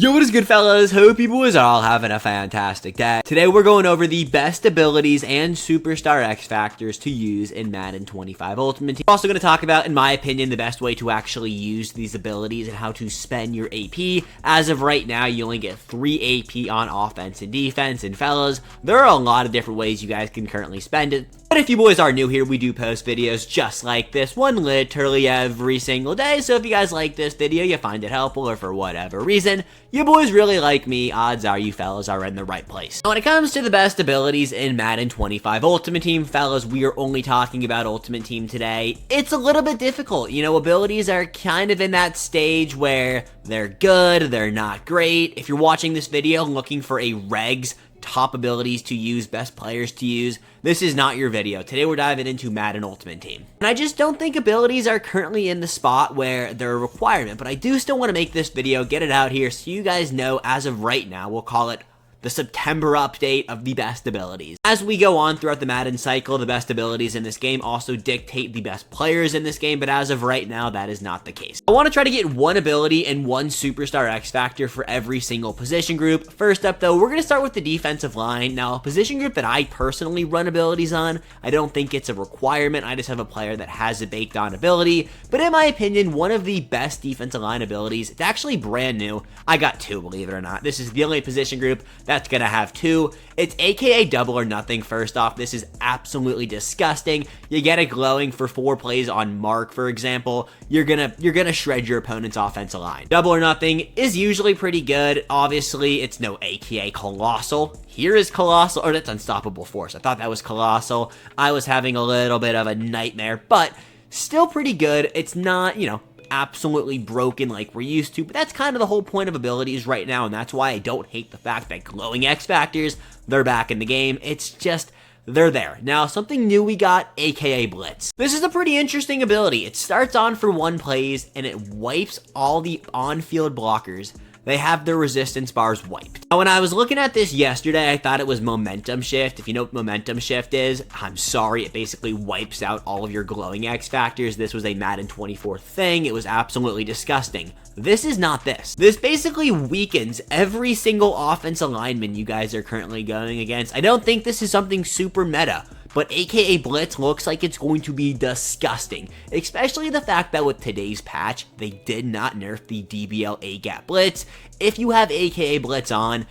Yo, what is good, fellas? Hope you boys are all having a fantastic day. Today we're going over the best abilities and superstar X factors to use in Madden 25 Ultimate Team. We're also going to talk about, in my opinion, the best way to actually use these abilities and how to spend your AP. As of right now, you only get 3 AP on offense and defense, and fellas, there are a lot of different ways you guys can currently spend it. But if you boys are new here, we do post videos just like this one literally every single day. So if you guys like this video, you find it helpful, or for whatever reason, you boys really like me, odds are you fellas are in the right place. Now, when it comes to the best abilities in Madden 25 Ultimate Team, fellas, we are only talking about Ultimate Team today. It's a little bit difficult. You know, abilities are kind of in that stage where they're good, they're not great. If you're watching this video looking for a regs top abilities to use, best players to use, this is not your video. Today we're diving into Madden Ultimate Team. And I just don't think abilities are currently in the spot where they're a requirement, but I do still want to make this video, get it out here so you guys know as of right now, we'll call it the September update of the best abilities. As we go on throughout the Madden cycle, the best abilities in this game also dictate the best players in this game, but as of right now, that is not the case. I want to try to get one ability and one superstar X factor for every single position group. First up though, we're going to start with the defensive line. Now, a position group that I personally run abilities on, I don't think it's a requirement. I just have a player that has a baked on ability, but in my opinion, one of the best defensive line abilities, it's actually brand new. I got two, believe it or not. This is the only position group that's gonna have two. It's aka double or nothing. First off, this is absolutely disgusting. You get it glowing for 4 plays on mark, for example. You're gonna shred your opponent's offensive line. Double or nothing is usually pretty good. Obviously, it's no aka colossal. Here is colossal, or that's unstoppable force. I thought that was colossal. I was having a little bit of a nightmare, but still pretty good. It's not, you know, absolutely broken like we're used to, but that's kind of the whole point of abilities right now, and that's why I don't hate the fact that glowing X factors, they're back in the game. It's just, they're there. Now, something new we got, aka Blitz. This is a pretty interesting ability. It starts on for 1 plays, and it wipes all the on-field blockers. They have their resistance bars wiped. Now, when I was looking at this yesterday, I thought it was momentum shift. If you know what momentum shift is, I'm sorry, it basically wipes out all of your glowing X factors. This was a Madden 24 thing. It was absolutely disgusting. This is not this. This basically weakens every single offensive lineman you guys are currently going against. I don't think this is something super meta, but aka Blitz looks like it's going to be disgusting, especially the fact that with today's patch, they did not nerf the DBL A-gap Blitz. If you have aka Blitz on,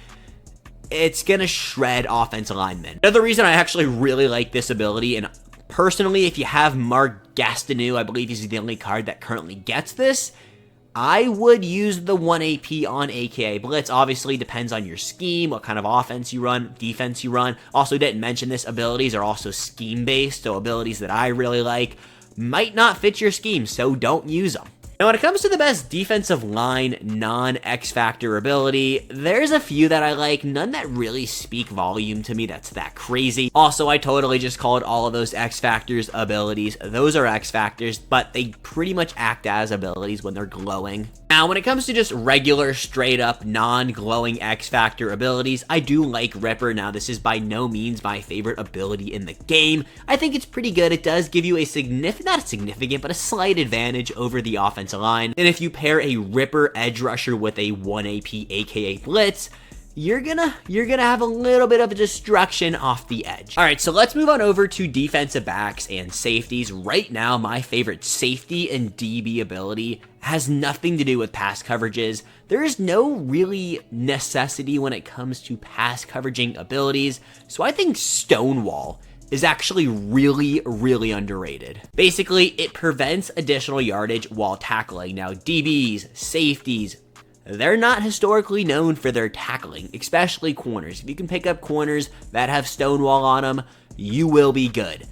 it's gonna shred offensive linemen. Another reason I actually really like this ability, and personally, if you have Mark Gastineau, I believe he's the only card that currently gets this, I would use the 1 AP on aka Blitz. Obviously, depends on your scheme, what kind of offense you run, defense you run. Also, didn't mention this, abilities are also scheme-based, so abilities that I really like might not fit your scheme, so don't use them. Now, when it comes to the best defensive line non-X Factor ability, there's a few that I like, none that really speak volume to me that's that crazy. Also, I totally just called all of those X Factors abilities. Those are X Factors, but they pretty much act as abilities when they're glowing. Now, when it comes to just regular, straight-up, non-glowing X Factor abilities, I do like Ripper. Now, this is by no means my favorite ability in the game. I think it's pretty good. It does give you a not significant, but a slight advantage over the offensive line. And if you pair a Ripper edge rusher with a 1 AP aka Blitz, you're gonna have a little bit of a destruction off the edge. All right, so let's move on over to defensive backs and safeties. Right now, my favorite safety and DB ability has nothing to do with pass coverages. There is no really necessity when it comes to pass coveraging abilities, so I think Stonewall is actually really underrated. Basically, it prevents additional yardage while tackling. Now, DBs, safeties, they're not historically known for their tackling, especially corners. If you can pick up corners that have Stonewall on them, you will be good.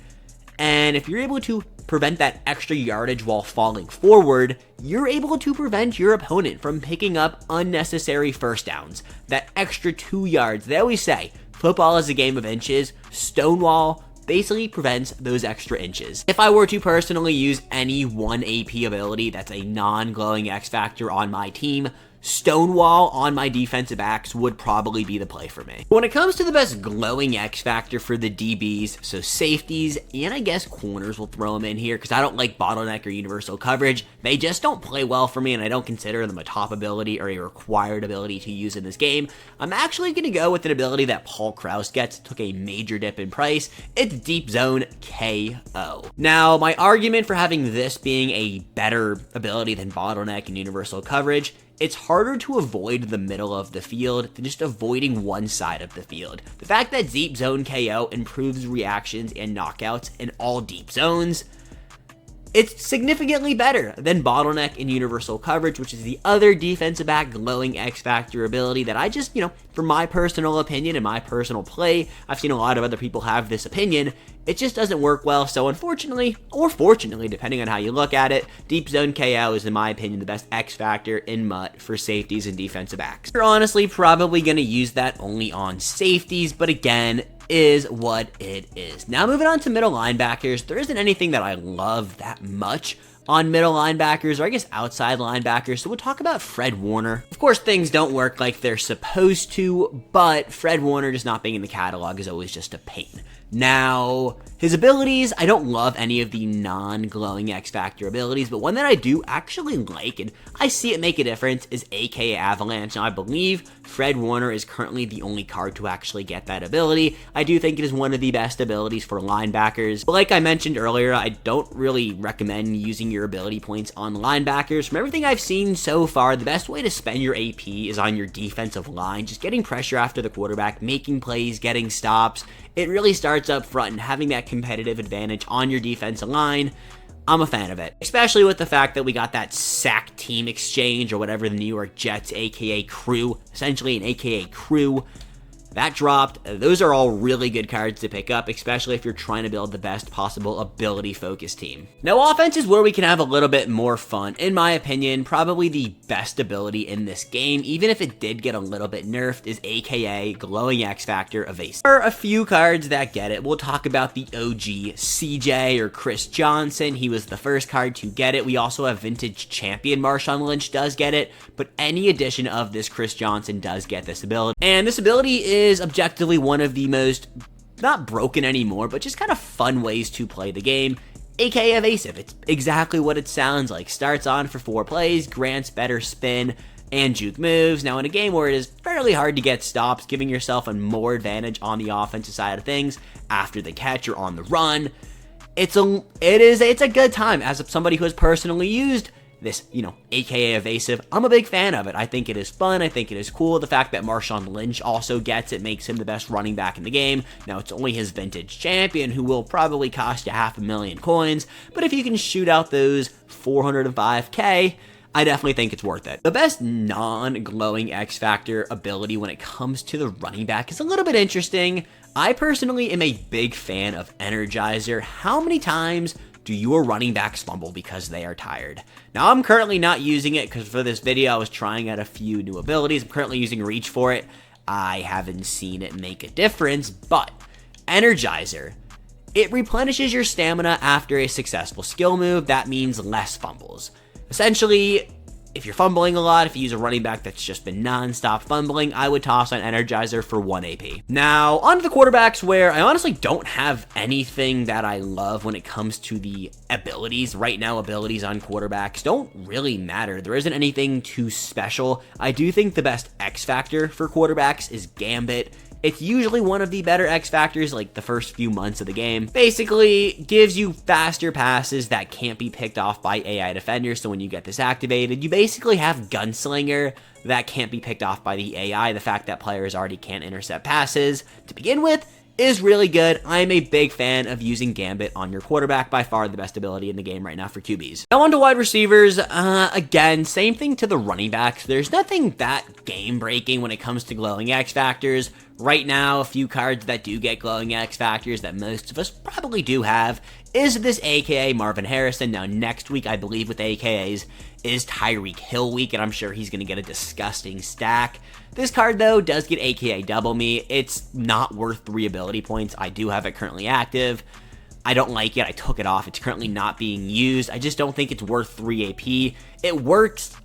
And if you're able to prevent that extra yardage while falling forward, you're able to prevent your opponent from picking up unnecessary first downs. That extra 2 yards. They always say, football is a game of inches. Stonewall basically prevents those extra inches. If I were to personally use any 1 AP ability that's a non-glowing X Factor on my team, Stonewall on my defensive backs would probably be the play for me. When it comes to the best glowing X factor for the DBs, so safeties, and I guess corners, will throw them in here because I don't like bottleneck or universal coverage. They just don't play well for me, and I don't consider them a top ability or a required ability to use in this game. I'm actually going to go with an ability that Paul Krause gets. Took a major dip in price. It's Deep Zone KO. Now, my argument for having this being a better ability than bottleneck and universal coverage, it's harder to avoid the middle of the field than just avoiding one side of the field. The fact that Deep Zone KO improves reactions and knockouts in all deep zones, it's significantly better than bottleneck and universal coverage, which is the other defensive back glowing X factor ability that I just, from my personal opinion and my personal play, I've seen a lot of other people have this opinion, it just doesn't work well. So unfortunately, or fortunately, depending on how you look at it, Deep Zone KO is, in my opinion, the best X factor in MUT for safeties and defensive backs. You're honestly probably going to use that only on safeties, but again, is what it is. Now moving on to middle linebackers, there isn't anything that I love that much on middle linebackers, or I guess outside linebackers, so we'll talk about Fred Warner. Of course, things don't work like they're supposed to, but Fred Warner just not being in the catalog is always just a pain. Now, his abilities, I don't love any of the non-glowing X Factor abilities, but one that I do actually like, and I see it make a difference, is AKA Avalanche. Now, I believe Fred Warner is currently the only card to actually get that ability. I do think it is one of the best abilities for linebackers, but like I mentioned earlier, I don't really recommend using your ability points on linebackers. From everything I've seen so far, the best way to spend your AP is on your defensive line, just getting pressure after the quarterback, making plays, getting stops. It really starts up front, and having that competitive advantage on your defensive line, I'm a fan of it. Especially with the fact that we got that sack team exchange, or whatever the New York Jets, aka Crew, essentially an aka Crew, that dropped. Those are all really good cards to pick up, especially if you're trying to build the best possible ability-focused team. Now, offense is where we can have a little bit more fun. In my opinion, probably the best ability in this game, even if it did get a little bit nerfed, is AKA Glowing X Factor Evasive. There are a few cards that get it. We'll talk about the OG CJ or Chris Johnson. He was the first card to get it. We also have Vintage Champion Marshawn Lynch does get it, but any edition of this Chris Johnson does get this ability. And this ability is objectively one of the most, not broken anymore, but just kind of fun ways to play the game, aka Evasive. It's exactly what it sounds like. Starts on for 4 plays, grants better spin and juke moves. Now, in a game where it is fairly hard to get stops, giving yourself a more advantage on the offensive side of things after the catch or on the run, it's a good time. As somebody who has personally used this, aka Evasive, I'm a big fan of it. I think it is fun. I think it is cool. The fact that Marshawn Lynch also gets it makes him the best running back in the game. Now, it's only his Vintage Champion, who will probably cost you 500,000 coins, but if you can shoot out those 405k, I definitely think it's worth it. The best non-glowing X Factor ability when it comes to the running back is a little bit interesting. I personally am a big fan of Energizer. How many times do your running backs fumble because they are tired? Now, I'm currently not using it because for this video, I was trying out a few new abilities. I'm currently using Reach for it. I haven't seen it make a difference, but Energizer, it replenishes your stamina after a successful skill move. That means less fumbles. Essentially, if you're fumbling a lot, if you use a running back that's just been non-stop fumbling, I would toss on Energizer for 1 AP. Now, on to the quarterbacks, where I honestly don't have anything that I love when it comes to the abilities. Right now, abilities on quarterbacks don't really matter. There isn't anything too special. I do think the best X Factor for quarterbacks is Gambit. It's usually one of the better X Factors, like the first few months of the game. Basically, gives you faster passes that can't be picked off by AI defenders, so when you get this activated, you basically have Gunslinger that can't be picked off by the AI. The fact that players already can't intercept passes to begin with is really good. I'm a big fan of using Gambit on your quarterback, by far the best ability in the game right now for QBs. Now on to wide receivers. Again, same thing to the running backs. There's nothing that game-breaking when it comes to glowing X Factors. Right now, a few cards that do get glowing X Factors that most of us probably do have is this AKA Marvin Harrison. Now next week, I believe with AKAs, is Tyreek Hill week, and I'm sure he's going to get a disgusting stack. This card, though, does get AKA Double Me. It's not worth 3 ability points. I do have it currently active. I don't like it. I took it off. It's currently not being used. I just don't think it's worth 3 AP. It works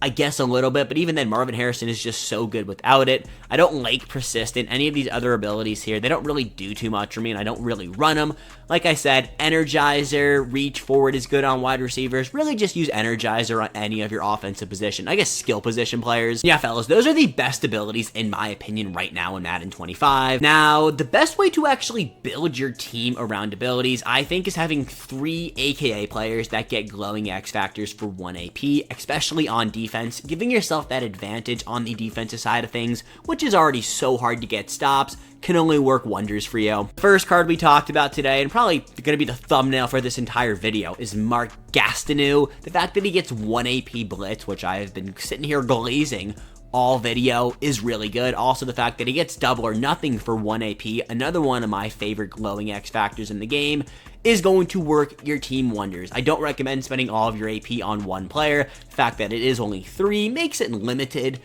I guess a little bit, but even then, Marvin Harrison is just so good without it. I don't like Persistent. Any of these other abilities here, they don't really do too much for me, and I don't really run them. Like I said, Energizer, Reach Forward is good on wide receivers. Really just use Energizer on any of your offensive position. I guess skill position players. Yeah, fellas, those are the best abilities, in my opinion, right now in Madden 25. Now, the best way to actually build your team around abilities, I think, is having 3 AKA players that get glowing X factors for 1 AP, especially on defense, giving yourself that advantage on the defensive side of things, which is already so hard to get stops, can only work wonders for you. First card we talked about today, and probably going to be the thumbnail for this entire video, is Mark Gastineau. The fact that he gets 1 AP Blitz, which I have been sitting here glazing all video, is really good. Also, the fact that he gets double or nothing for 1 AP, another one of my favorite glowing X factors in the game, is going to work your team wonders. I don't recommend spending all of your AP on one player. The fact that it is only 3 makes it limited,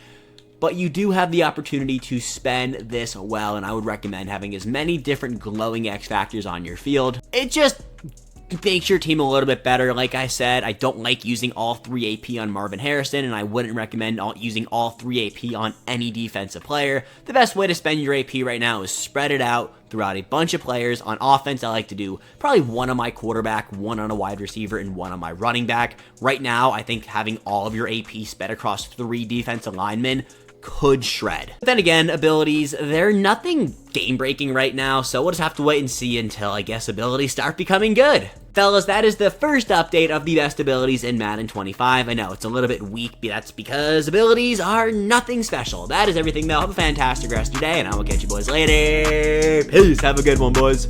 but you do have the opportunity to spend this well, and I would recommend having as many different glowing X factors on your field. It just makes your team a little bit better. Like I said, I don't like using all 3 AP on Marvin Harrison, and I wouldn't recommend using all 3 AP on any defensive player. The best way to spend your AP right now is spread it out throughout a bunch of players. On offense, I like to do probably 1 on my quarterback, 1 on a wide receiver, and 1 on my running back. Right now, I think having all of your AP spread across 3 defensive linemen could shred. But then again, abilities, they're nothing game-breaking right now, so we'll just have to wait and see until, I guess, abilities start becoming good. Fellas, that is the first update of the best abilities in Madden 25. I know, it's a little bit weak, but that's because abilities are nothing special. That is everything, though. Have a fantastic rest of your day, and I will catch you boys later. Peace. Have a good one, boys.